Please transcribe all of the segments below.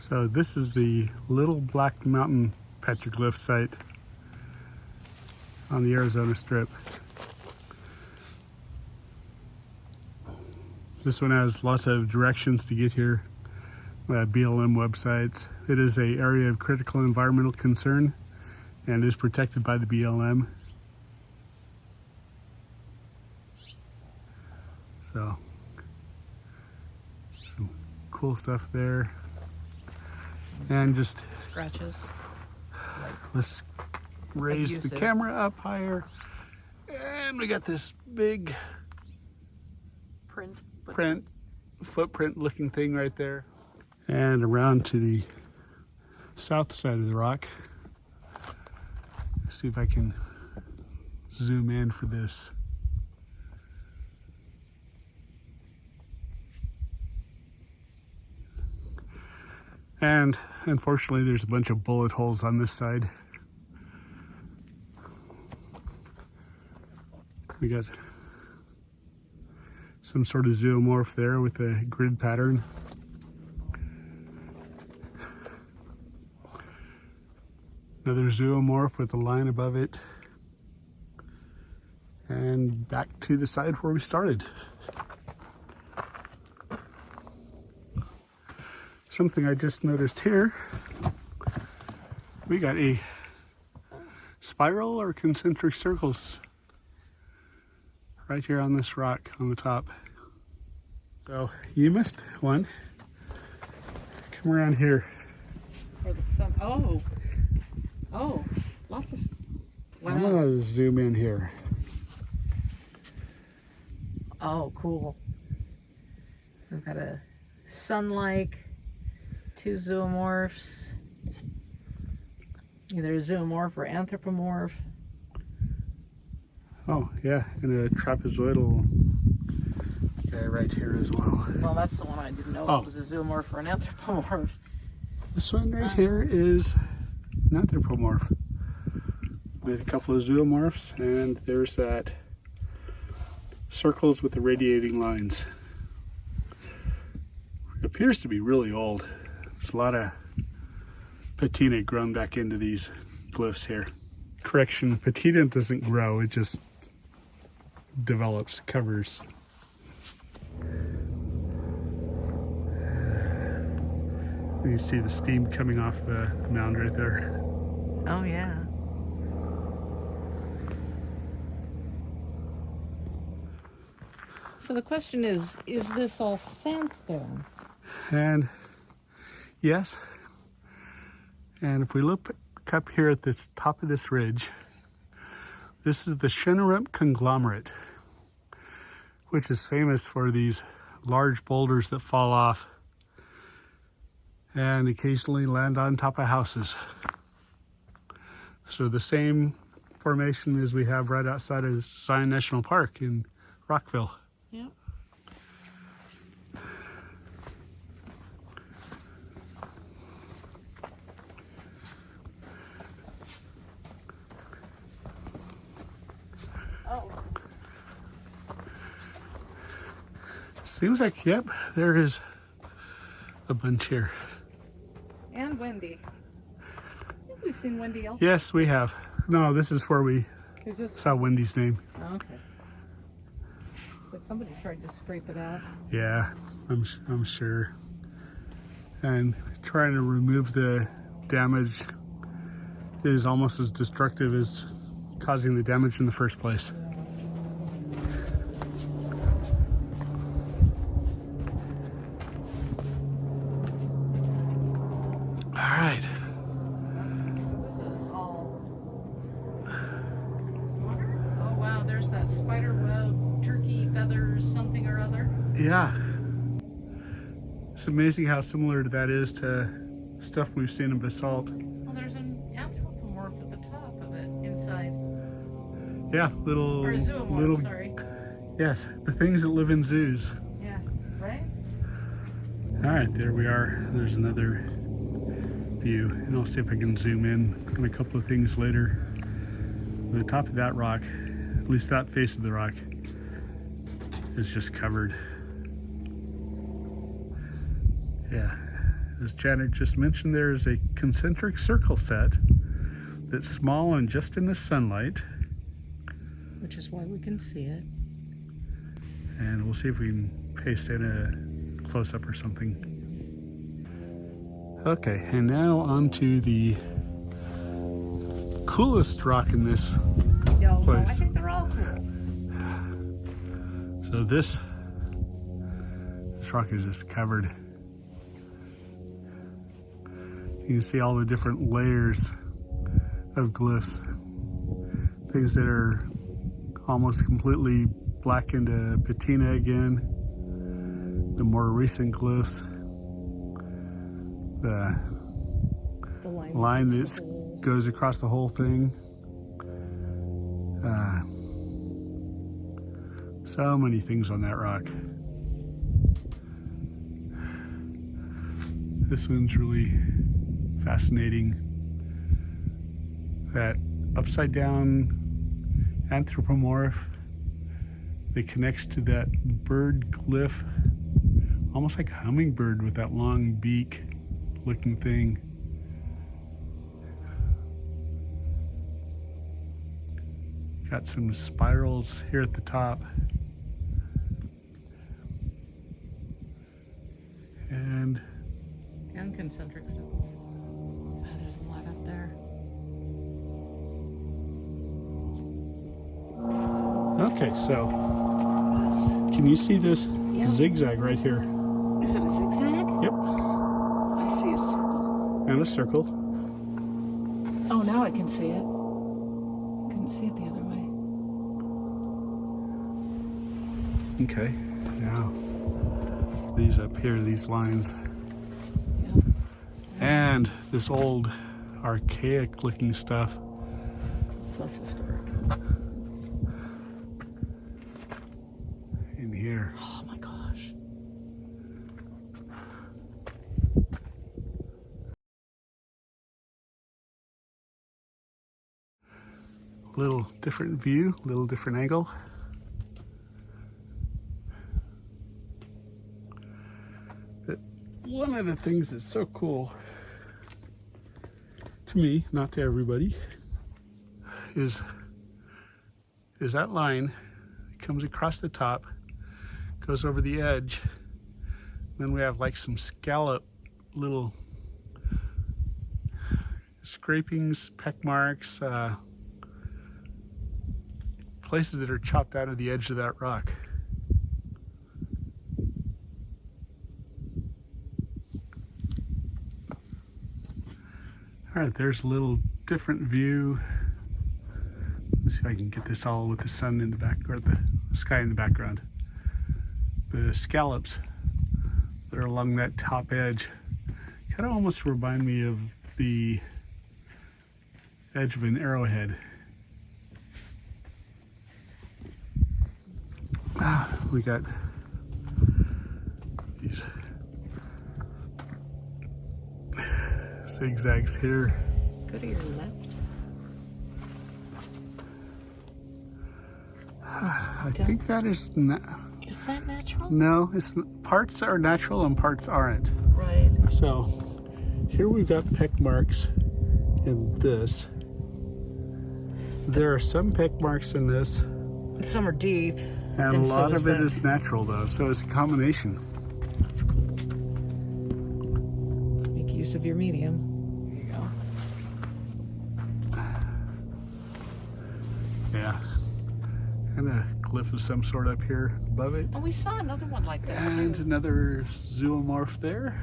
So this is the Little Black Mountain Petroglyph site on the Arizona Strip. This one has lots of directions to get here, BLM websites. It is an area of critical environmental concern and is protected by the BLM. So, some cool stuff there. And just scratches. Let's raise the camera up higher. And we got this big footprint looking thing right there. And around to the south side of the rock. See if I can zoom in for this. And unfortunately, there's a bunch of bullet holes on this side. We got some sort of zoomorph there with a grid pattern. Another zoomorph with a line above it. And back to the side where we started. Something I just noticed here, we got a spiral or concentric circles right here on this rock on the top. So you missed one. Come around here. Or the sun. Oh, lots of. Wow. I'm gonna zoom in here. Oh, cool. We've got a sun-like. Two zoomorphs, either a zoomorph or anthropomorph. Oh yeah, and a trapezoidal guy right here as well. Well, that's the one I didn't know. It was a zoomorph or an anthropomorph. This one right here is an anthropomorph with a couple of zoomorphs, and there's that circles with the radiating lines. It appears to be really old. There's a lot of patina grown back into these glyphs here. Correction, patina doesn't grow, it just develops, covers. You see the steam coming off the mound right there. Oh yeah. So the question is this all sandstone? And yes, and if we look up here at the top of this ridge, this is the Shivwits conglomerate, which is famous for these large boulders that fall off and occasionally land on top of houses. So the same formation as we have right outside of Zion National Park in Rockville. Yeah. Seems like, yep, there is a bunch here. And Wendy. I think we've seen Wendy elsewhere. Yes, we have. No, this is where we saw Wendy's name. Oh, okay. Like somebody tried to scrape it out. Yeah, I'm sure. And trying to remove the damage is almost as destructive as causing the damage in the first place. Yeah, it's amazing how similar that is to stuff we've seen in basalt. Well, there's an anthropomorph at the top of it, inside. Yeah, little... Or a zoomorph, sorry. Yes, the things that live in zoos. Yeah, right? All right, there we are. There's another view, and I'll see if I can zoom in on a couple of things later. The top of that rock, at least that face of the rock, is just covered. Yeah, as Janet just mentioned, there is a concentric circle set that's small and just in the sunlight. Which is why we can see it. And we'll see if we can paste in a close-up or something. Okay, and now on to the coolest rock in this place. I think they're all cool. So this rock is just covered. You can see all the different layers of glyphs. Things that are almost completely black into patina again. The more recent glyphs. The line that goes across the whole thing. So many things on that rock. This one's really fascinating. That upside down anthropomorph that connects to that bird glyph, almost like a hummingbird with that long beak looking thing. Got some spirals here at the top. And concentric circles. Oh, there's a lot up there. Okay, so can you see this zigzag right here? Is it a zigzag? Yep. I see a circle. And a circle. Oh, now I can see it. Couldn't see it the other way. Okay, now these up here, these lines. Yeah. And this old archaic looking stuff. Plus historic. In here. Oh my gosh. Little different view, little different angle. But one of the things that's so cool to me, not to everybody, is that line that comes across the top, goes over the edge. Then we have like some scallop little scrapings, peck marks, places that are chopped out of the edge of that rock. All right, there's a little different view. Let's see if I can get this all with the sun in the back, or the sky in the background. The scallops that are along that top edge kind of almost remind me of the edge of an arrowhead. We got these zigzags here. Go to your left. I think that is Is that natural? no, it's parts are natural and parts aren't. Right. So here we've got peck marks in this. There are some peck marks in this. Some are deep. And a so lot of it that. is natural though, so it's a combination. That's cool. Make use of your medium. There you go. Yeah. And a glyph of some sort up here above it. Oh, we saw another one like that And too. another zoomorph there.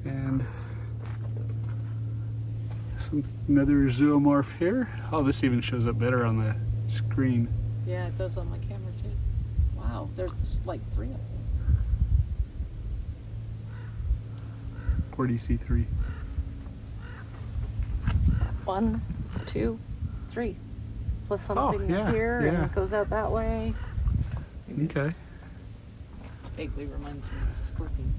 And another zoomorph here. Oh, this even shows up better on the screen. Yeah, it does on my camera too. Wow, there's like 3 of them. Where do you see 3? 1, 2, 3. Plus something yeah, here, yeah. and it goes out that way. Okay. Vaguely reminds me of a scorpion.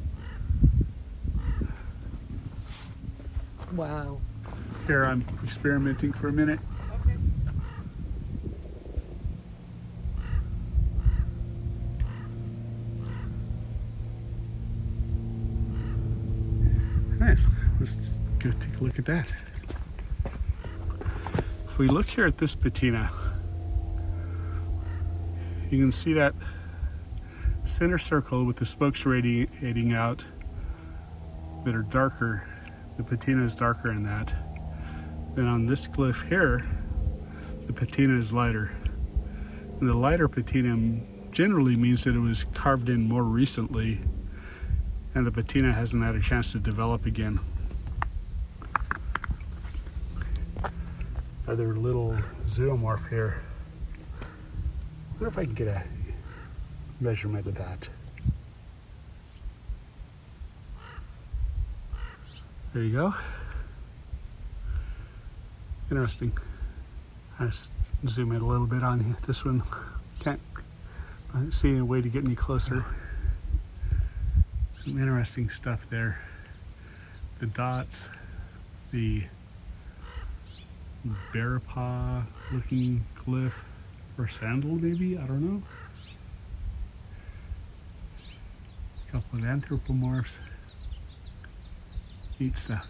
Wow. Here, I'm experimenting for a minute. Okay. look at that. If we look here at this patina, you can see that center circle with the spokes radiating out that are darker. The patina is darker in that. Then on this glyph here, the patina is lighter. And the lighter patina generally means that it was carved in more recently and the patina hasn't had a chance to develop again. Another little zoomorph here. I wonder if I can get a measurement of that. There you go. Interesting. I just zoom in a little bit on this one. Can't see any way to get any closer. Some interesting stuff there. The dots, the bear paw looking glyph, or sandal maybe, I don't know. A couple of anthropomorphs. Neat stuff.